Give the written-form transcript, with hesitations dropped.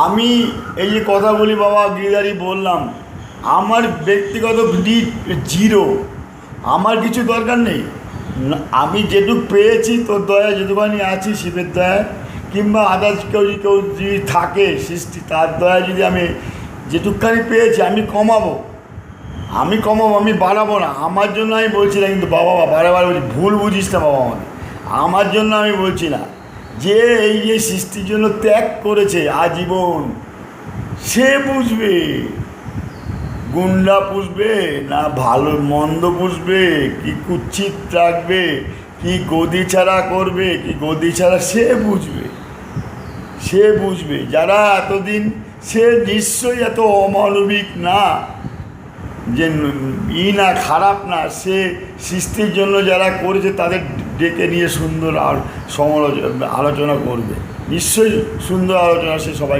আমি এই যে কথা বলি বাবা গিরিধারী বললাম, আমার ব্যক্তিগত জিরো, আমার কিছু দরকার নেই। আমি যেটুকু পেয়েছি তোর দয়া, যেটুকুখানি আছি শিবের দয়া, কিংবা আদার্স কেউ যদি থাকে সৃষ্টি তার দয়া, যদি আমি যেটুকখানি পেয়েছি আমি কমাবো, আমি বাড়াবো না। আমার জন্য আমি বলছি না, কিন্তু বাবা বারে বারে বলছি ভুল বুঝিস না বাবা, আমার জন্য আমি বলছি না। যে এই যে সৃষ্টির জন্য ত্যাগ করেছে আজীবন, সে বুঝবে গুন্ডা পুষবে না ভালো মন্দ পুষবে, কি কুচ্ছিত রাখবে, কি গদি ছাড়া করবে, কি গদি ছাড়া, সে বুঝবে। যারা এতদিন, সে নিশ্চয়ই এত অমানবিক না যে না খারাপ না, সে সৃষ্টির জন্য যারা করেছে তাদের ডেকে নিয়ে সুন্দর আর আলোচনা করবে, নিশ্চয়ই সুন্দর আলোচনা সে সবাই